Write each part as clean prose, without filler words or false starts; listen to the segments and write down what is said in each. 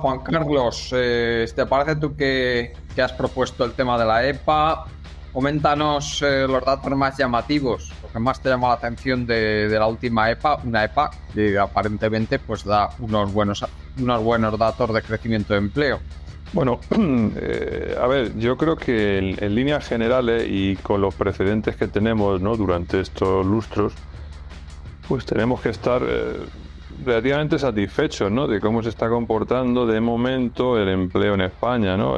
Juan Carlos, ¿te parece tú que has propuesto el tema de la EPA? Coméntanos los datos más llamativos, lo que más te llama la atención de la última EPA, una EPA que aparentemente pues da unos buenos datos de crecimiento de empleo. Bueno, a ver, yo creo que en líneas generales y con los precedentes que tenemos, ¿no?, durante estos lustros, pues tenemos que estar relativamente satisfechos, ¿no?, de cómo se está comportando de momento el empleo en España, ¿no?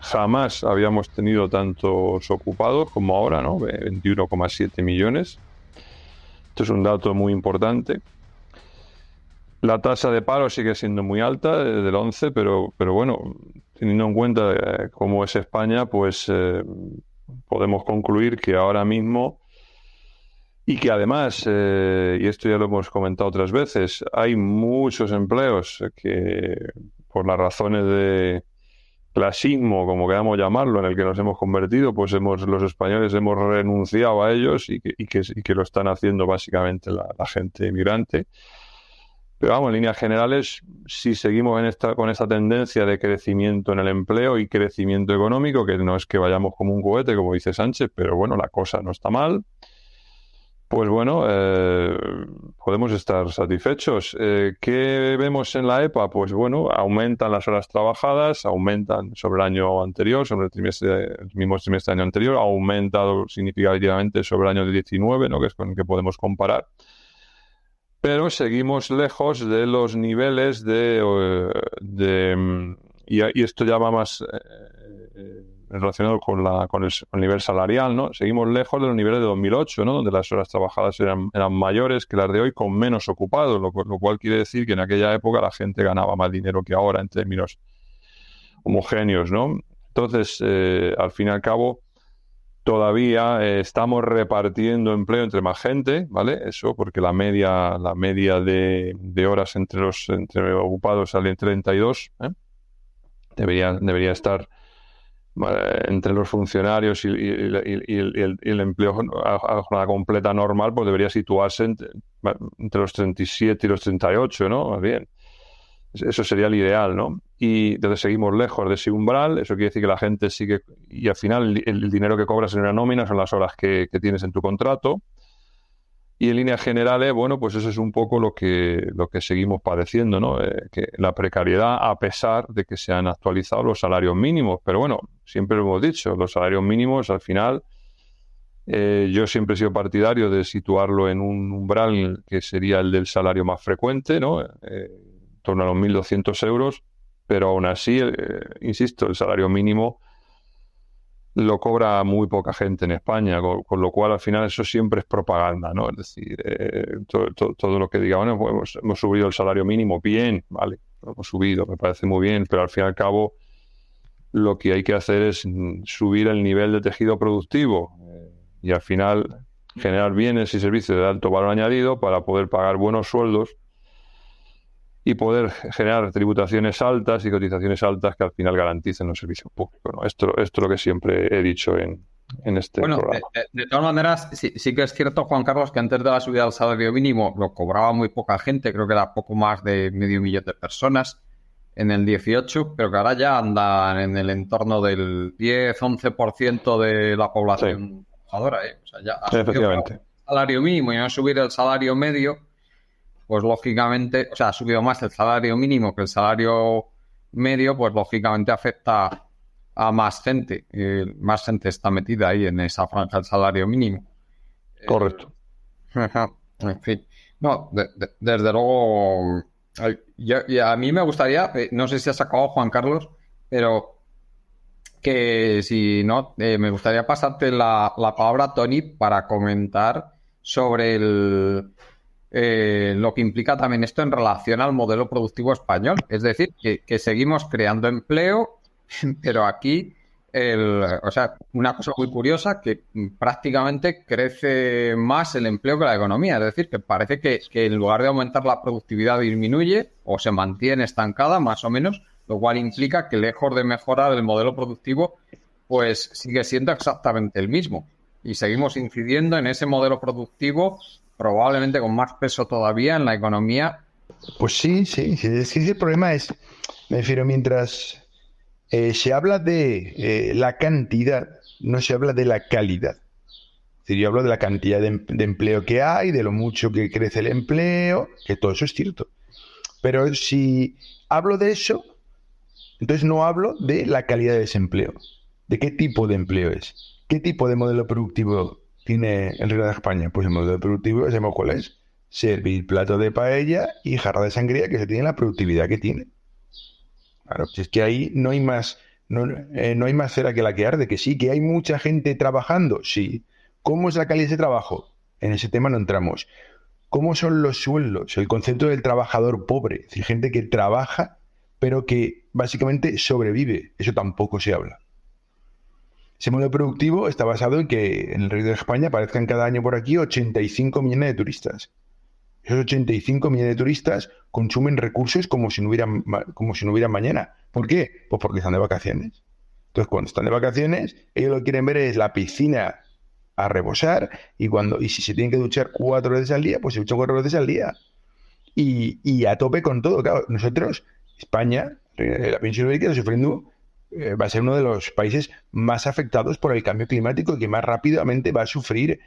Jamás habíamos tenido tantos ocupados como ahora, ¿no? 21,7 millones. Esto es un dato muy importante. La tasa de paro sigue siendo muy alta, del 11, pero bueno, teniendo en cuenta cómo es España, pues podemos concluir que ahora mismo, y que además, y esto ya lo hemos comentado otras veces, hay muchos empleos que por las razones de clasismo, como queramos llamarlo, en el que nos hemos convertido, pues los españoles hemos renunciado a ellos y que lo están haciendo básicamente la gente inmigrante. Pero vamos, en líneas generales, si seguimos con esta tendencia de crecimiento en el empleo y crecimiento económico, que no es que vayamos como un cohete, como dice Sánchez, pero bueno, la cosa no está mal, pues bueno, podemos estar satisfechos. ¿Qué vemos en la EPA? Pues bueno, aumentan las horas trabajadas, aumentan sobre el año anterior, sobre el mismo trimestre del año anterior, ha aumentado significativamente sobre el año de 19, ¿no?, que es con el que podemos comparar. Pero seguimos lejos de los niveles y esto ya va más relacionado con el nivel salarial, ¿no? Seguimos lejos de los niveles de 2008, ¿no?, donde las horas trabajadas eran mayores que las de hoy, con menos ocupados, lo cual quiere decir que en aquella época la gente ganaba más dinero que ahora en términos homogéneos, ¿no? Entonces, al fin y al cabo, todavía estamos repartiendo empleo entre más gente, ¿vale? Eso porque la media de horas entre ocupados sale en 32, ¿eh? Debería estar entre los funcionarios y el empleo a jornada completa normal, pues debería situarse entre los 37 y los 38, ¿no? Más bien. Eso sería el ideal, ¿no? Y entonces seguimos lejos de ese umbral. Eso quiere decir que la gente sigue, y al final el dinero que cobras en una nómina son las horas que tienes en tu contrato. Y en líneas generales, bueno, pues eso es un poco lo que seguimos padeciendo, ¿no? Que la precariedad, a pesar de que se han actualizado los salarios mínimos. Pero bueno, siempre lo hemos dicho, los salarios mínimos al final, yo siempre he sido partidario de situarlo en un umbral que sería el del salario más frecuente, ¿no? En torno a los 1.200 euros, pero aún así, insisto, el salario mínimo lo cobra muy poca gente en España, con lo cual al final eso siempre es propaganda, ¿no? Es decir, todo lo que digamos, bueno, hemos subido el salario mínimo, bien, vale, lo hemos subido, me parece muy bien, pero al fin y al cabo lo que hay que hacer es subir el nivel de tejido productivo y al final generar bienes y servicios de alto valor añadido para poder pagar buenos sueldos y poder generar tributaciones altas y cotizaciones altas que al final garanticen los servicios públicos, ¿no? Esto es lo que siempre he dicho en este programa. De todas maneras, sí que es cierto, Juan Carlos, que antes de la subida del salario mínimo lo cobraba muy poca gente, creo que era poco más de 500.000 de personas en el 18, pero que ahora ya andan en el entorno del 10-11% de la población trabajadora, ¿eh? O sea, ya ha subido el salario mínimo y no subir el salario medio, pues lógicamente, o sea, ha subido más el salario mínimo que el salario medio, pues lógicamente afecta a más gente. Más gente está metida ahí en esa franja del salario mínimo. Correcto. En fin. No, desde luego, a mí me gustaría, no sé si has acabado, Juan Carlos, pero que si no, me gustaría pasarte la palabra, Tony, para comentar sobre lo que implica también esto en relación al modelo productivo español. Es decir, que seguimos creando empleo, pero aquí, o sea, una cosa muy curiosa, que prácticamente crece más el empleo que la economía. Es decir, que parece que en lugar de aumentar la productividad disminuye o se mantiene estancada, más o menos, lo cual implica que lejos de mejorar el modelo productivo, pues sigue siendo exactamente el mismo. Y seguimos incidiendo en ese modelo productivo, probablemente con más peso todavía en la economía Pues sí. Es que el problema es, me refiero, mientras se habla de la cantidad, no se habla de la calidad. Es decir, yo hablo de la cantidad de empleo que hay, de lo mucho que crece el empleo, que todo eso es cierto. Pero si hablo de eso, entonces no hablo de la calidad de desempleo, de qué tipo de empleo es, qué tipo de modelo productivo tiene el Reino de España. Pues el modelo productivo, sabemos cuál es: servir plato de paella y jarra de sangría, que se tiene la productividad que tiene. Claro, si es que ahí no hay más, no hay más cera que la que arde, que sí, que hay mucha gente trabajando, sí. ¿Cómo es la calidad de ese trabajo? En ese tema no entramos. ¿Cómo son los sueldos? El concepto del trabajador pobre, es decir, gente que trabaja pero que básicamente sobrevive. Eso tampoco se habla. Ese modelo productivo está basado en que en el Reino de España aparezcan cada año por aquí 85 millones de turistas. Esos 85 millones de turistas consumen recursos como si no hubiera mañana. ¿Por qué? Pues porque están de vacaciones. Entonces, cuando están de vacaciones, ellos lo que quieren ver es la piscina a rebosar, y si se tienen que duchar 4 veces al día, pues se duchan 4 veces al día. Y a tope con todo. Claro, nosotros, España, la península ibérica, está sufriendo, va a ser uno de los países más afectados por el cambio climático y que más rápidamente va a sufrir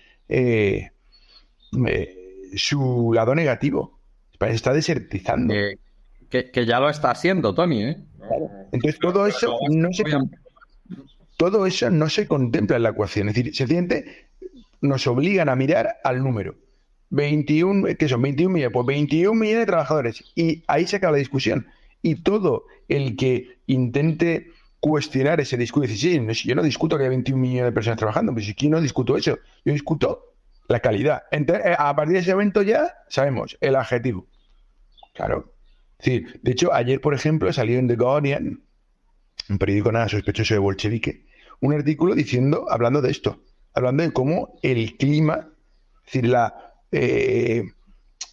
su lado negativo. España se está desertizando. Que ya lo está haciendo, Tony, ¿eh? Entonces todo eso no se contempla en la ecuación. Es decir, sencillamente nos obligan a mirar al número. 21, ¿qué son? 21 millones. Pues 21 millones de trabajadores. Y ahí se acaba la discusión. Y todo el que intente cuestionar ese discurso, decir, sí, yo no discuto que haya 21 millones de personas trabajando, pues aquí no discuto eso. Yo discuto la calidad. Entonces, a partir de ese momento ya sabemos el adjetivo. Claro. Sí, de hecho, ayer, por ejemplo, salió en The Guardian, un periódico nada sospechoso de bolchevique, un artículo hablando de esto, hablando de cómo el clima, es decir,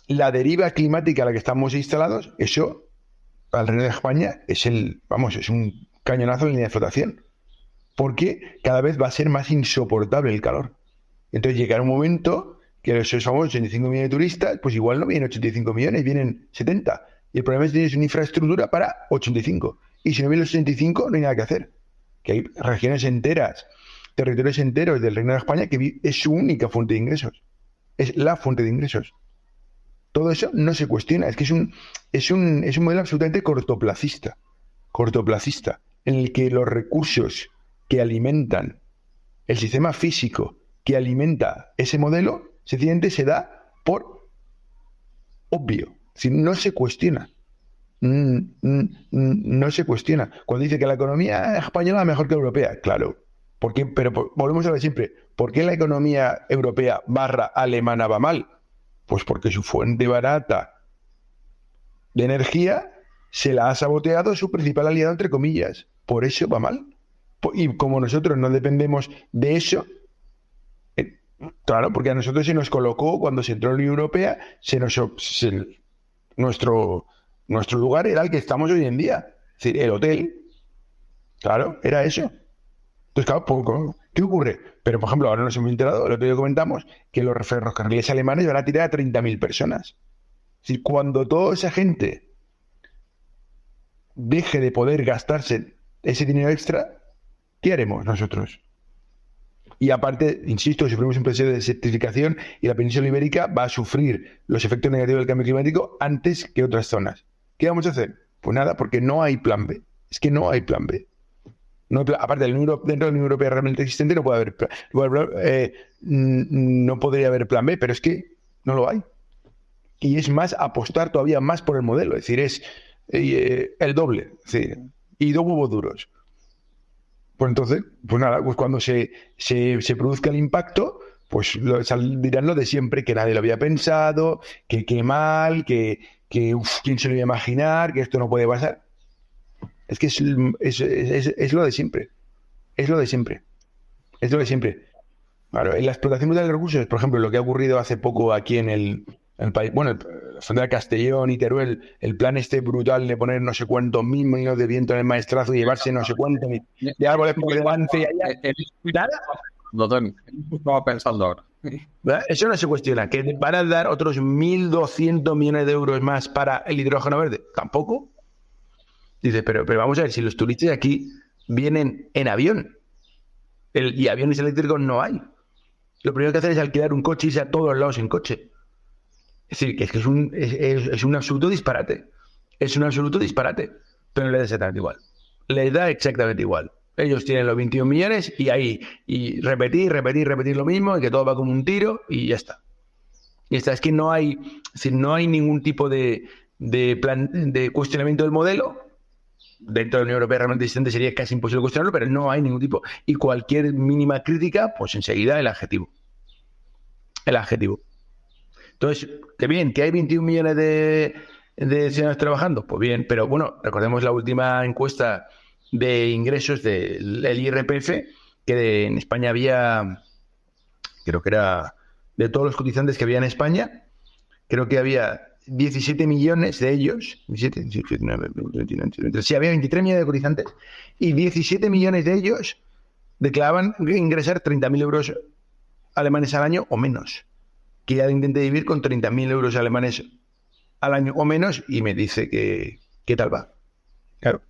la deriva climática a la que estamos instalados, eso, al Reino de España, es un cañonazo en línea de flotación, porque cada vez va a ser más insoportable el calor. Entonces llegará un momento que esos famosos 85 millones de turistas, pues igual no vienen 85 millones, vienen 70. Y el problema es que tienes una infraestructura para 85. Y si no vienen los 85, no hay nada que hacer. Que hay regiones enteras, territorios enteros del Reino de España que es su única fuente de ingresos. Es la fuente de ingresos. Todo eso no se cuestiona. Es que es un modelo absolutamente cortoplacista. Cortoplacista. En el que los recursos que alimentan el sistema físico que alimenta ese modelo, sencillamente se da por obvio. Si no se cuestiona. No se cuestiona. Cuando dice que la economía española es mejor que la europea, claro. ¿Por qué? Pero volvemos a ver siempre. ¿Por qué la economía europea / alemana va mal? Pues porque su fuente barata de energía se la ha saboteado su principal aliado, entre comillas. Por eso va mal. Y como nosotros no dependemos de eso, claro, porque a nosotros se nos colocó, cuando se entró en la Unión Europea, nuestro lugar era el que estamos hoy en día. Es decir, el hotel. Claro, era eso. Entonces, claro, ¿qué ocurre? Pero, por ejemplo, ahora nos hemos enterado, el otro día comentamos, que los ferrocarriles alemanes van a tirar a 30.000 personas. Es decir, cuando toda esa gente deje de poder gastarse ese dinero extra, ¿qué haremos nosotros? Y aparte, insisto, sufrimos un proceso de desertificación y la península ibérica va a sufrir los efectos negativos del cambio climático antes que otras zonas. ¿Qué vamos a hacer? Pues nada, porque no hay plan B. Es que no hay plan B. Aparte, dentro de la Unión Europea realmente existente no puede haber, no podría haber plan B, pero es que no lo hay. Y es más, apostar todavía más por el modelo. Es decir, es el doble. Es decir, y dos huevos duros. Pues entonces, pues nada, pues cuando se produzca el impacto, pues dirán lo de siempre, que nadie lo había pensado, que qué mal, que quién se lo iba a imaginar, que esto no puede pasar. Es que es lo de siempre. Es lo de siempre. Es lo de siempre. Claro, en la explotación brutal de recursos, por ejemplo, lo que ha ocurrido hace poco aquí en el país, bueno, la frontera de Castellón y Teruel, el plan este brutal de poner no sé cuántos mil molinos de viento en el Maestrazgo y llevarse no sé cuántos de árboles por delante. Nada. Lo estaba pensando ahora. ¿verdad? Eso no se cuestiona. ¿Que van a dar otros 1.200 millones de euros más para el hidrógeno verde? Tampoco. Dice, pero vamos a ver, si los turistas de aquí vienen en avión y aviones eléctricos no hay. Lo primero que hacen es alquilar un coche y irse a todos lados en coche. Es decir, que es un absoluto disparate. Es un absoluto disparate. Pero les da exactamente igual. Les da exactamente igual. Ellos tienen los 21 millones y ahí, y repetir lo mismo, y que todo va como un tiro y ya está. Y esta es que no hay ningún tipo de plan de cuestionamiento del modelo. Dentro de la Unión Europea realmente existente sería casi imposible cuestionarlo, pero no hay ningún tipo. Y cualquier mínima crítica, pues enseguida el adjetivo. El adjetivo. Entonces, que bien, que hay 21 millones de ciudadanos trabajando, pues bien, pero bueno, recordemos la última encuesta de ingresos del IRPF, que en España había, creo que era de todos los cotizantes que había en España, creo que había 17 millones de ellos, 17, 19, 29, sí, había 23 millones de cotizantes, y 17 millones de ellos declaraban ingresar 30.000 euros alemanes al año o menos. Que ya intente vivir con 30.000 euros alemanes al año o menos, y me dice que ¿qué tal va? Claro.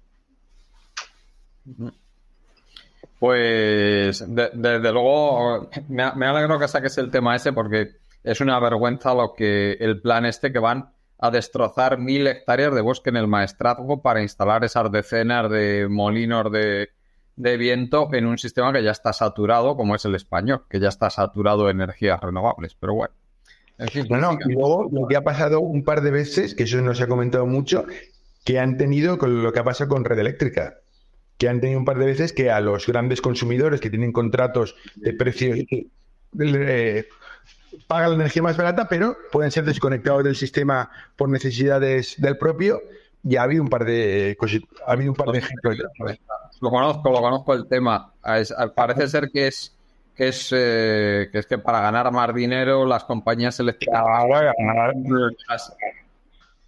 Pues desde luego me alegro que saques el tema ese, porque es una vergüenza el plan que van a destrozar 1.000 hectáreas de bosque en el Maestrazgo para instalar esas decenas de molinos de viento en un sistema que ya está saturado, como es el español, que ya está saturado de energías renovables. Pero bueno, en fin. No, y luego lo que ha pasado un par de veces, que eso no se ha comentado mucho, que han tenido con lo que ha pasado con Red Eléctrica, que han tenido un par de veces que a los grandes consumidores que tienen contratos de precios pagan la energía más barata, pero pueden ser desconectados del sistema por necesidades del propio. Y ha habido un par de ejemplos. Lo conozco el tema. Parece ser que para ganar más dinero las compañías eléctricas.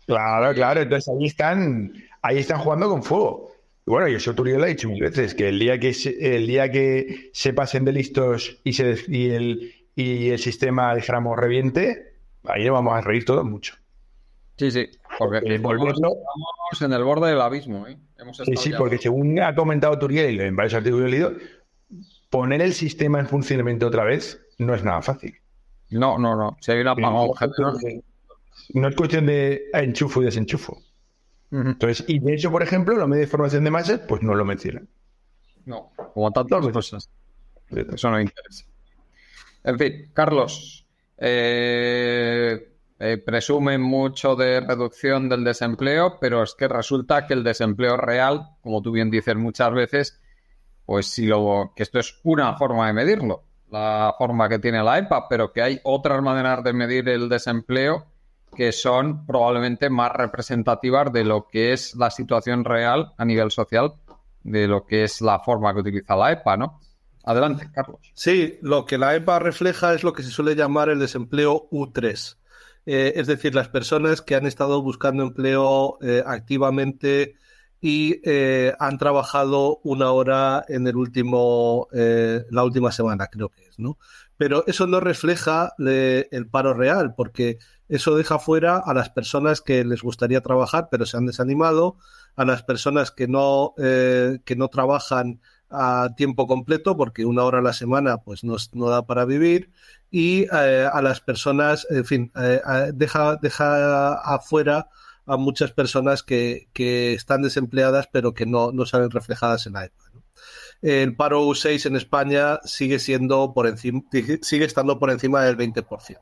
Claro. Entonces ahí están jugando con fuego. Y bueno, y eso Turiel lo ha dicho muchas veces, que el día que se pasen de listos y el sistema, dijéramos, reviente, ahí nos vamos a reír todos mucho. Sí, porque estamos en el borde del abismo, ¿eh? Sí, porque según ha comentado Turiel en varios artículos que he leído, poner el sistema en funcionamiento otra vez no es nada fácil. No. Si hay una apagón, no es cuestión de enchufo y desenchufo. Entonces, y de hecho, por ejemplo, los medios de información de masas, pues no lo mencionan. No, como tantas cosas. Eso no interesa. En fin, Carlos, presumen mucho de reducción del desempleo, pero es que resulta que el desempleo real, como tú bien dices muchas veces, pues que esto es una forma de medirlo, la forma que tiene la EPA, pero que hay otras maneras de medir el desempleo que son probablemente más representativas de lo que es la situación real a nivel social, de lo que es la forma que utiliza la EPA, ¿no? Adelante, Carlos. Sí, lo que la EPA refleja es lo que se suele llamar el desempleo U3. Es decir, las personas que han estado buscando empleo activamente y han trabajado una hora en la última semana, creo que es, ¿no? Pero eso no refleja el paro real, porque eso deja fuera a las personas que les gustaría trabajar pero se han desanimado, a las personas que no trabajan a tiempo completo porque una hora a la semana pues no da para vivir, y a las personas, en fin, deja afuera a muchas personas que están desempleadas pero que no salen reflejadas en la EPA, ¿no? El paro U6 en España sigue estando por encima del 20%.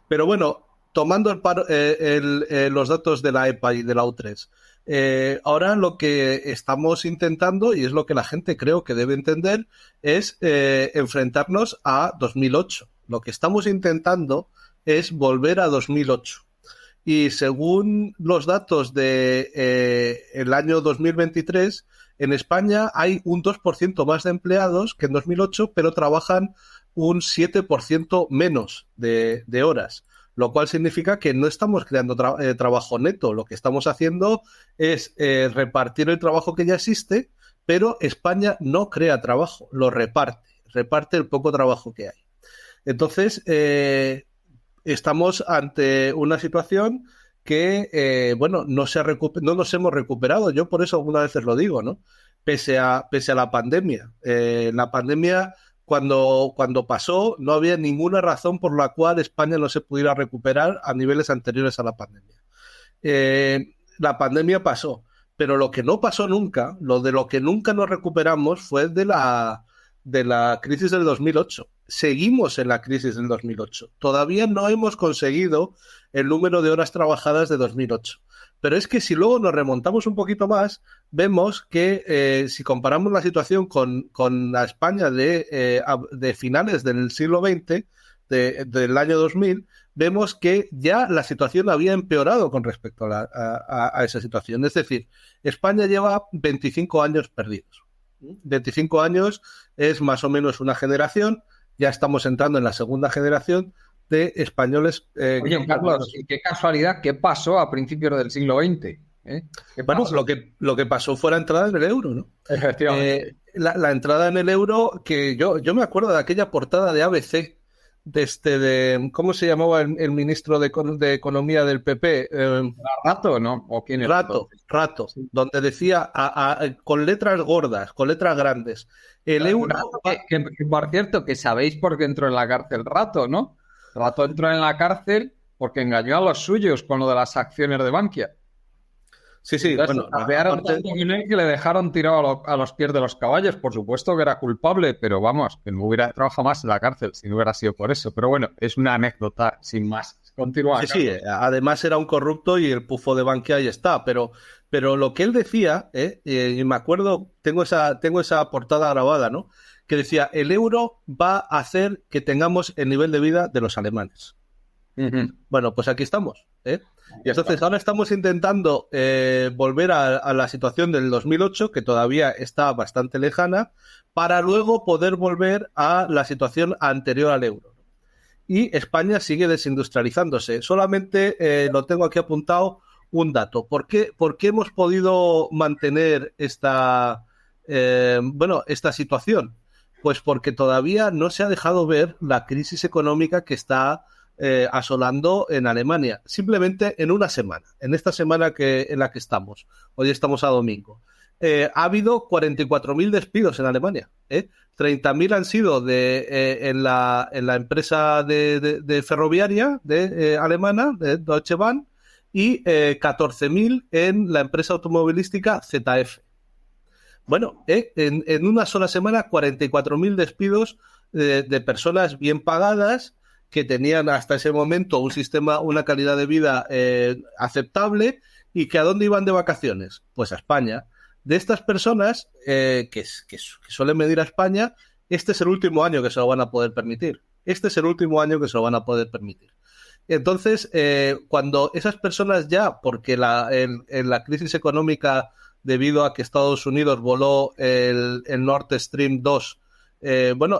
Pero bueno, tomando los datos de la EPA y de la U3, ahora lo que estamos intentando, y es lo que la gente creo que debe entender, es enfrentarnos a 2008. Lo que estamos intentando es volver a 2008. Y según los datos el año 2023, en España hay un 2% más de empleados que en 2008, pero trabajan un 7% menos de horas, lo cual significa que no estamos creando trabajo neto. Lo que estamos haciendo es repartir el trabajo que ya existe, pero España no crea trabajo, lo reparte el poco trabajo que hay. Entonces, estamos ante una situación que, bueno, no nos hemos recuperado. Yo por eso algunas veces lo digo, ¿no? Pese a la pandemia. La pandemia, cuando pasó, no había ninguna razón por la cual España no se pudiera recuperar a niveles anteriores a la pandemia. La pandemia pasó, pero lo que no pasó nunca, lo que nunca nos recuperamos fue de la crisis del 2008. Seguimos en la crisis del 2008. Todavía no hemos conseguido el número de horas trabajadas de 2008. Pero es que si luego nos remontamos un poquito más, vemos que si comparamos la situación con la España de finales del siglo XX, del año 2000, vemos que ya la situación había empeorado con respecto a esa situación. Es decir, España lleva 25 años perdidos. 25 años es más o menos una generación, ya estamos entrando en la segunda generación de españoles. Oye, Carlos, qué casualidad, ¿qué pasó a principios del siglo XX? Bueno, lo que pasó fue la entrada en el euro, ¿no? Efectivamente. La entrada en el euro, que yo me acuerdo de aquella portada de ABC, ¿cómo se llamaba el ministro de Economía del PP? ¿Rato, no? ¿O quién es? Rato, sí. Donde decía con letras gordas, con letras grandes, el euro... Que por cierto, que sabéis por qué entró en la cárcel Rato, ¿no? Rato entró en la cárcel porque engañó a los suyos con lo de las acciones de Bankia. Sí, entonces, bueno, aparte que le dejaron tirado a los pies de los caballos. Por supuesto que era culpable, pero vamos, que no hubiera trabajado más en la cárcel si no hubiera sido por eso. Pero bueno, es una anécdota sin más. Continúa. Sí, además era un corrupto y el pufo de Bankia ahí está, pero lo que él decía, y me acuerdo, tengo esa portada grabada, ¿no? Que decía, el euro va a hacer que tengamos el nivel de vida de los alemanes. Bueno, pues aquí estamos, Y entonces ahora estamos intentando volver a la situación del 2008, que todavía está bastante lejana, para luego poder volver a la situación anterior al euro. Y España sigue desindustrializándose. Solamente lo tengo aquí apuntado un dato. ¿Por qué hemos podido mantener esta situación? Pues porque todavía no se ha dejado ver la crisis económica que está asolando en Alemania, simplemente en una semana, en esta semana en la que estamos. Hoy estamos a domingo. Ha habido 44.000 despidos en Alemania. 30.000 han sido en la empresa de ferroviaria alemana, de Deutsche Bahn, y 14.000 en la empresa automovilística ZF. Bueno, en una sola semana, 44.000 despidos de personas bien pagadas, que tenían hasta ese momento una calidad de vida aceptable, y que ¿a dónde iban de vacaciones? Pues a España. De estas personas que suelen venir a España, este es el último año que se lo van a poder permitir. Entonces, cuando esas personas ya, porque en la crisis económica, debido a que Estados Unidos voló el Nord Stream 2,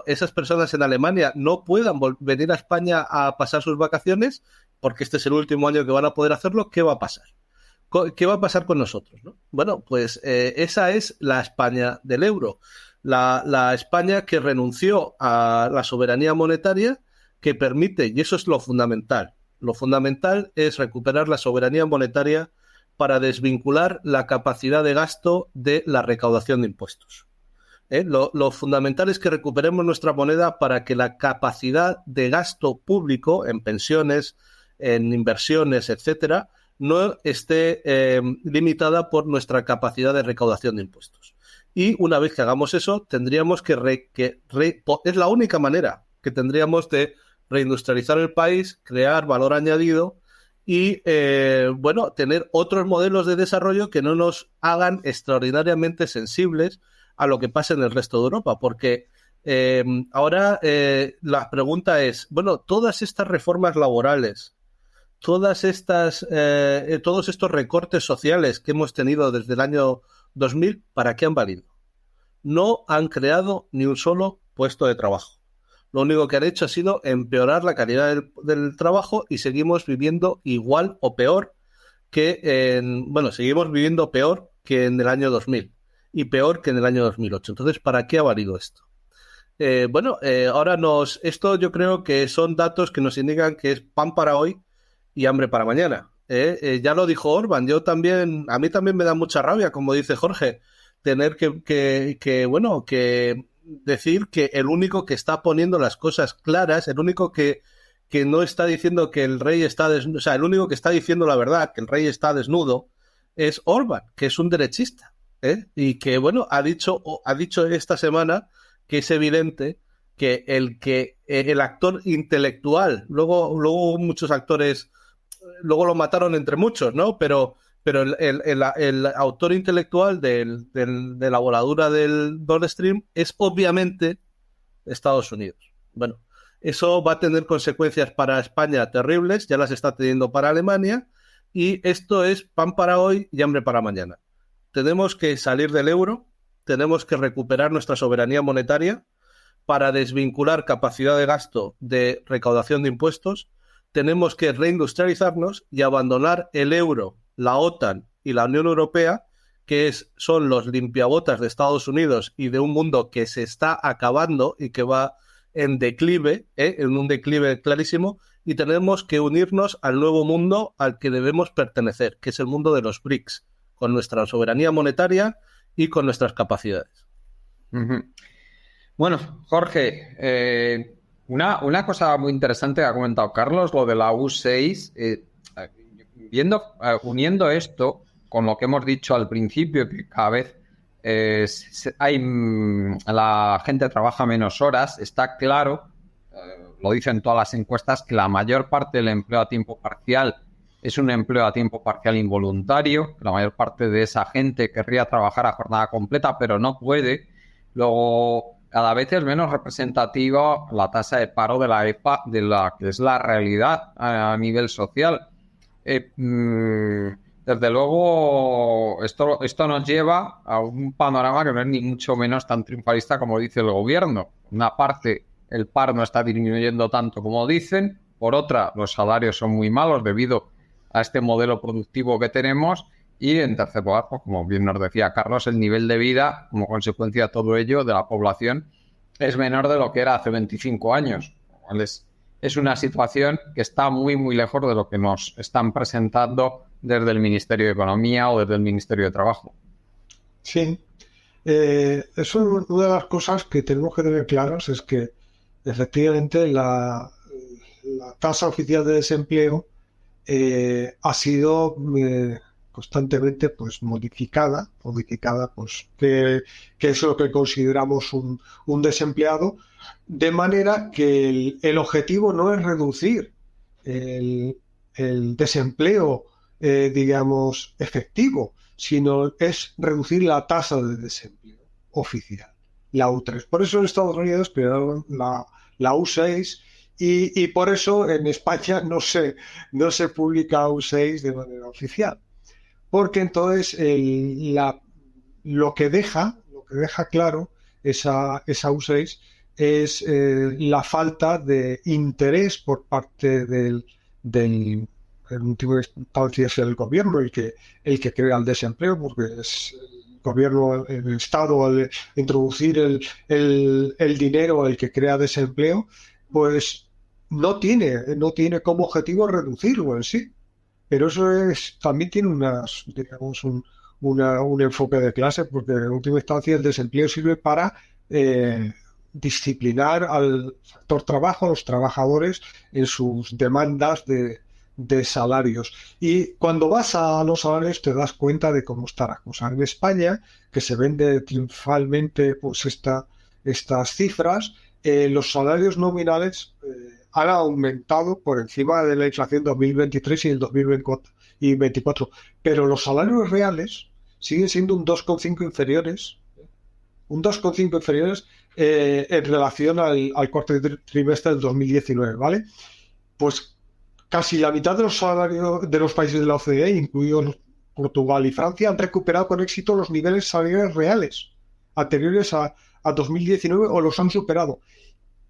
esas personas en Alemania no puedan venir a España a pasar sus vacaciones, porque este es el último año que van a poder hacerlo, ¿qué va a pasar? ¿Qué va a pasar con nosotros, ¿no? Bueno, pues esa es la España del euro. La España que renunció a la soberanía monetaria, que permite, y eso es lo fundamental. Lo fundamental es recuperar la soberanía monetaria para desvincular la capacidad de gasto de la recaudación de impuestos. Lo fundamental es que recuperemos nuestra moneda para que la capacidad de gasto público en pensiones, en inversiones, etcétera, no esté limitada por nuestra capacidad de recaudación de impuestos. Y una vez que hagamos eso, tendríamos es la única manera que tendríamos de reindustrializar el país, crear valor añadido y tener otros modelos de desarrollo que no nos hagan extraordinariamente sensibles a lo que pasa en el resto de Europa, porque ahora la pregunta es, todas estas reformas laborales, todos estos recortes sociales que hemos tenido desde el año 2000, ¿para qué han valido? No han creado ni un solo puesto de trabajo. Lo único que han hecho ha sido empeorar la calidad del trabajo, y seguimos viviendo igual o peor seguimos viviendo peor que en el año 2000 y peor que en el año 2008. Entonces, ¿para qué ha valido esto? Ahora esto yo creo que son datos que nos indican que es pan para hoy y hambre para mañana. Ya lo dijo Orbán, a mí también me da mucha rabia, como dice Jorge, tener que decir que el único que está poniendo las cosas claras, el único que no está diciendo que el rey está desnudo, o sea, el único que está diciendo la verdad, que el rey está desnudo, es Orbán, que es un derechista, y que, ha dicho esta semana que es evidente que el actor intelectual, luego muchos actores, luego lo mataron entre muchos, ¿no? Pero el autor intelectual de la voladura del Nord Stream es obviamente Estados Unidos. Bueno, eso va a tener consecuencias para España terribles, ya las está teniendo para Alemania, y esto es pan para hoy y hambre para mañana. Tenemos que salir del euro, tenemos que recuperar nuestra soberanía monetaria para desvincular capacidad de gasto de recaudación de impuestos, tenemos que reindustrializarnos y abandonar el euro, la OTAN y la Unión Europea, que son los limpiabotas de Estados Unidos y de un mundo que se está acabando y que va en declive, en un declive clarísimo, y tenemos que unirnos al nuevo mundo al que debemos pertenecer, que es el mundo de los BRICS, con nuestra soberanía monetaria y con nuestras capacidades. Uh-huh. Bueno, Jorge, una cosa muy interesante que ha comentado Carlos, lo de la U6, uniendo esto con lo que hemos dicho al principio, que cada vez la gente trabaja menos horas, está claro, lo dicen todas las encuestas, que la mayor parte del empleo a tiempo parcial es un empleo a tiempo parcial involuntario. La mayor parte de esa gente querría trabajar a jornada completa, pero no puede. Luego, cada vez es menos representativa la tasa de paro de la EPA, de la que es la realidad a nivel social. Desde luego, esto nos lleva a un panorama que no es ni mucho menos tan triunfalista como dice el gobierno. Una parte, el paro no está disminuyendo tanto como dicen. Por otra, los salarios son muy malos debido a este modelo productivo que tenemos. Y en tercer lugar, pues, como bien nos decía Carlos, el nivel de vida, como consecuencia de todo ello, de la población, es menor de lo que era hace 25 años. Es una situación que está muy, muy lejos de lo que nos están presentando desde el Ministerio de Economía o desde el Ministerio de Trabajo. Sí. Eso es una de las cosas que tenemos que tener claras, es que efectivamente la tasa oficial de desempleo ha sido constantemente pues modificada pues que es lo que consideramos un desempleado, de manera que el objetivo no es reducir el desempleo digamos efectivo, sino es reducir la tasa de desempleo oficial, la U3. Por eso en Estados Unidos crearon la U6 y por eso en España no se publica U6 de manera oficial. Porque entonces lo que deja claro esa U6 es la falta de interés por parte del último instancia es el gobierno el que crea el desempleo, porque es el gobierno, el Estado, al introducir el dinero el que crea desempleo, pues no tiene como objetivo reducirlo en sí. Pero eso también tiene un enfoque de clase, porque en última instancia el desempleo sirve para disciplinar al sector trabajo, a los trabajadores en sus demandas de salarios. Y cuando vas a los salarios te das cuenta de cómo está la cosa. En España, que se vende triunfalmente pues estas cifras, los salarios nominales han aumentado por encima de la inflación 2023 y el 2024, pero los salarios reales siguen siendo un 2,5 inferiores, en relación al cuarto trimestre del 2019, ¿vale? Pues casi la mitad de los salarios de los países de la OCDE, incluidos Portugal y Francia, han recuperado con éxito los niveles salariales reales anteriores a 2019 o los han superado,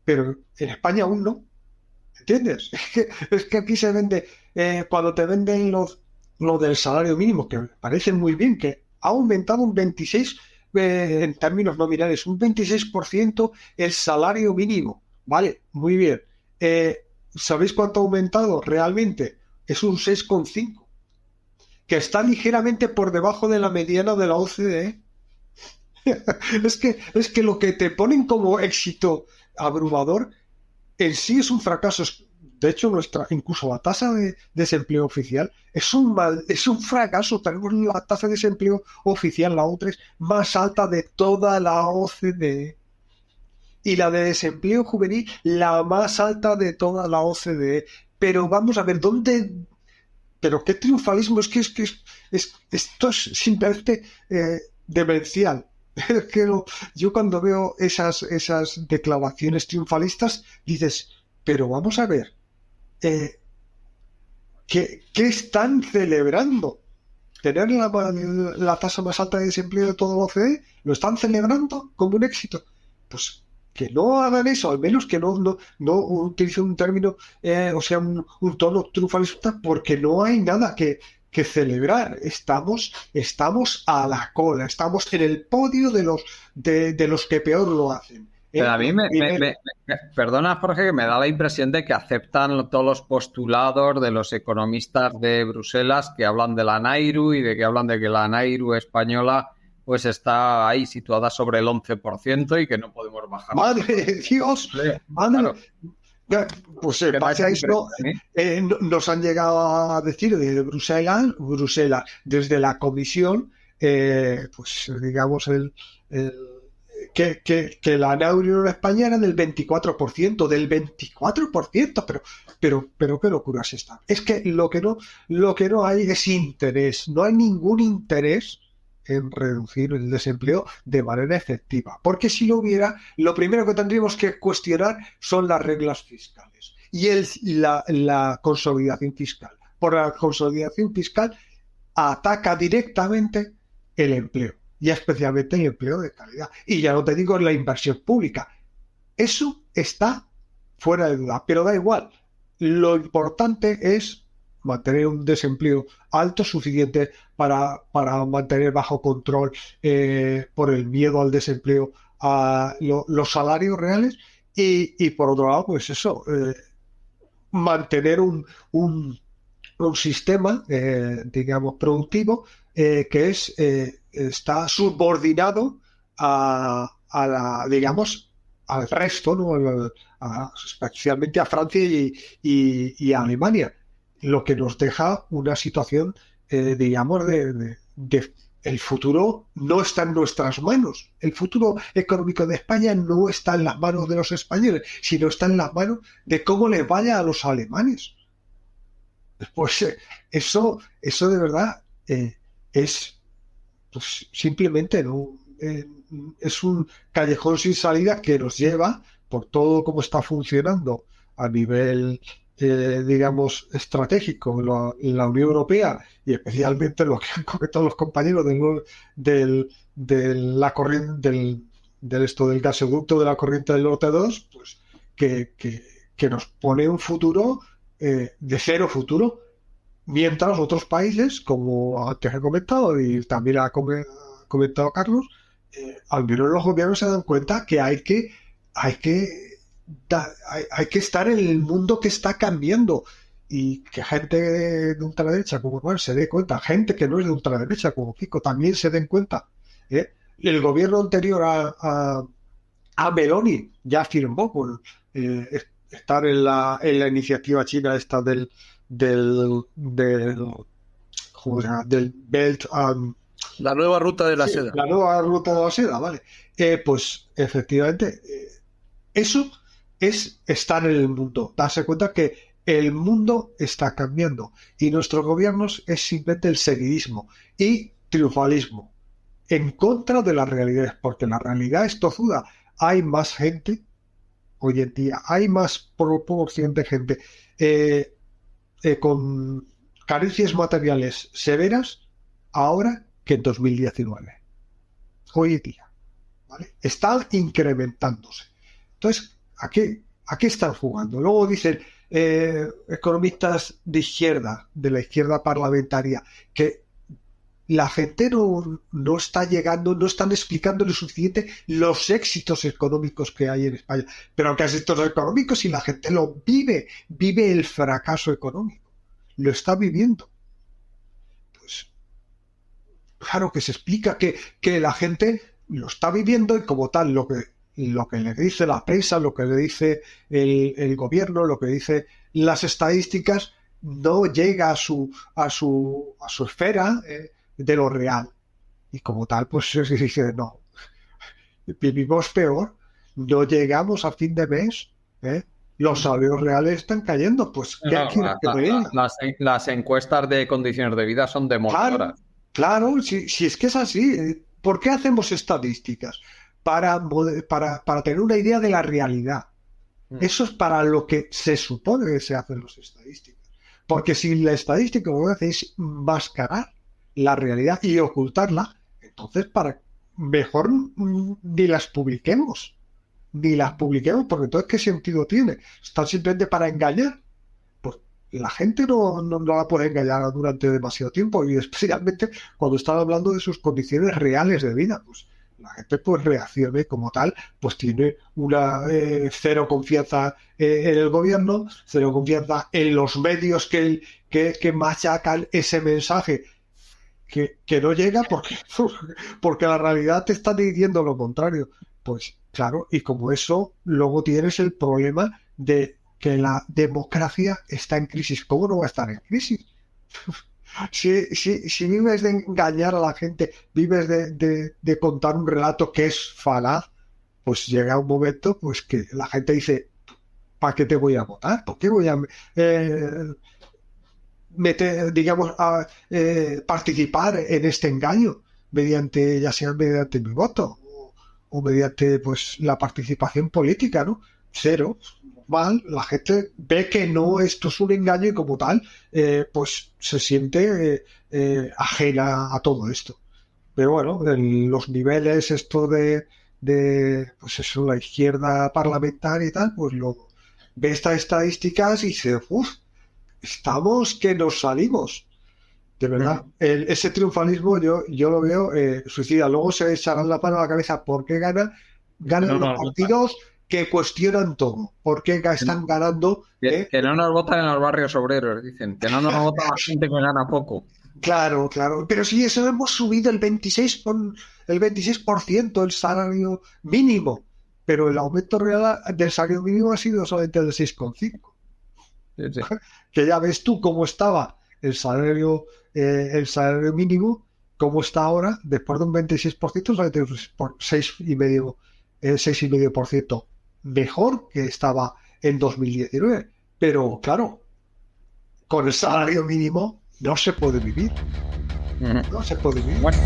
pero en España aún no. ¿Entiendes? Es que aquí se vende, cuando te venden lo del salario mínimo, que me parece muy bien, que ha aumentado un 26 en términos nominales, un 26% el salario mínimo. Vale, muy bien. ¿Sabéis cuánto ha aumentado realmente? Es un 6,5%, que está ligeramente por debajo de la mediana de la OCDE. Es que lo que te ponen como éxito abrumador en sí es un fracaso. De hecho, incluso la tasa de desempleo oficial es un fracaso. Tenemos la tasa de desempleo oficial, la O3, más alta de toda la OCDE. Y la de desempleo juvenil, la más alta de toda la OCDE. Pero vamos a ver, ¿dónde? Pero qué triunfalismo, esto es simplemente demencial. Yo cuando veo esas declaraciones triunfalistas, dices, pero vamos a ver, ¿qué están celebrando? ¿Tener la tasa más alta de desempleo de todo la OCDE? ¿Lo están celebrando como un éxito? Pues que no hagan eso, al menos que no utilicen un término, un tono triunfalista, porque no hay nada que celebrar. Estamos a la cola, estamos en el podio de los que peor lo hacen. Pero a mí perdona, Jorge, que me da la impresión de que aceptan todos los postulados de los economistas de Bruselas que hablan de la Nairu y de que hablan de que la Nairu española pues está ahí situada sobre el 11% y que no podemos bajar. ¡Madre de Dios! ¡Madre! Claro. Pues nos han llegado a decir desde Bruselas, desde la Comisión, pues digamos que la Nairu en España era del 24%, pero qué locura es esta. Es que lo que no hay es interés, no hay ningún interés en reducir el desempleo de manera efectiva, porque si lo hubiera, lo primero que tendríamos que cuestionar son las reglas fiscales y la consolidación fiscal. Por la consolidación fiscal ataca directamente el empleo, y especialmente el empleo de calidad, y ya no te digo la inversión pública. Eso está fuera de duda, pero da igual. Lo importante es mantener un desempleo alto suficiente para mantener bajo control por el miedo al desempleo a los salarios reales y por otro lado pues eso, mantener un sistema digamos productivo que está subordinado digamos al resto, ¿no? Especialmente a Francia y a Alemania, lo que nos deja una situación, digamos, el futuro no está en nuestras manos. El futuro económico de España no está en las manos de los españoles, sino está en las manos de cómo les vaya a los alemanes. Pues eso de verdad es pues, simplemente no es un callejón sin salida que nos lleva por todo cómo está funcionando a nivel digamos, estratégico en la Unión Europea y especialmente lo que han comentado los compañeros de la corriente del gasoducto de la corriente del norte 2, pues que nos pone un futuro de cero futuro, mientras otros países, como antes he comentado y también ha comentado Carlos, al menos los gobiernos se dan cuenta que hay que estar en el mundo que está cambiando y que gente de ultraderecha como Juan se dé cuenta, gente que no es de ultraderecha como Kiko también se den cuenta. El gobierno anterior a Meloni ya afirmó por estar en la iniciativa china esta del Belt la nueva ruta de la seda. La nueva ruta de la seda, vale. Pues efectivamente eso es estar en el mundo, darse cuenta que el mundo está cambiando y nuestros gobiernos es simplemente el seguidismo y triunfalismo en contra de las realidades, porque la realidad es tozuda. Hay más gente hoy en día, hay más proporción de gente con carencias materiales severas ahora que en 2019. Hoy en día, ¿vale? Están incrementándose. Entonces, ¿a qué están jugando? Luego dicen economistas de izquierda, de la izquierda parlamentaria, que la gente no está llegando, no están explicando lo suficiente los éxitos económicos que hay en España. Pero que éxitos económicos, y la gente lo vive el fracaso económico, lo está viviendo. Pues claro que se explica que la gente lo está viviendo, y como tal lo que le dice la prensa, lo que le dice el gobierno, lo que dice las estadísticas, no llega a su esfera de lo real. Y como tal, pues se dice, no, vivimos peor, no llegamos a fin de mes, los salarios reales están cayendo. Pues, ¿qué quieres que me diga? Las encuestas de condiciones de vida son demoledoras. Claro, si es que es así. ¿Por qué hacemos estadísticas? Para tener una idea de la realidad. Eso es para lo que se supone que se hacen las estadísticas. Porque si la estadística lo que hace es mascarar la realidad y ocultarla, entonces mejor ni las publiquemos. Porque entonces ¿qué sentido tiene? Están simplemente para engañar. Pues la gente no la puede engañar durante demasiado tiempo, y especialmente cuando están hablando de sus condiciones reales de vida. Pues la gente pues reaccione como tal, pues tiene una cero confianza en el gobierno, cero confianza en los medios que machacan ese mensaje que no llega porque la realidad te está diciendo lo contrario. Pues claro, y como eso, luego tienes el problema de que la democracia está en crisis. ¿Cómo no va a estar en crisis? Si vives de engañar a la gente, vives de contar un relato que es falaz, pues llega un momento pues que la gente dice, ¿para qué te voy a votar? ¿Por qué voy a participar en este engaño ya sea mediante mi voto o mediante pues la participación política, ¿no? Cero. Mal, la gente ve que no, esto es un engaño, y como tal pues se siente ajena a todo esto. Pero bueno, en los niveles esto de pues eso, la izquierda parlamentaria y tal, pues lo ve estas estadísticas y dice, estamos que nos salimos. De verdad, ese triunfalismo yo lo veo suicida. Luego se echarán la mano a la cabeza porque ganan los partidos que cuestionan todo. ¿Por qué están ganando? Que no nos votan en los barrios obreros, dicen. Que no nos vota la gente que gana poco. Claro. Pero si eso hemos subido el 26% el salario mínimo. Pero el aumento real del salario mínimo ha sido solamente del 6,5%. Sí. Que ya ves tú cómo estaba el salario mínimo, cómo está ahora, después de un 26%, solamente por 6,5%. Mejor que estaba en 2019, pero claro, con el salario mínimo no se puede vivir. No se puede vivir. Bueno.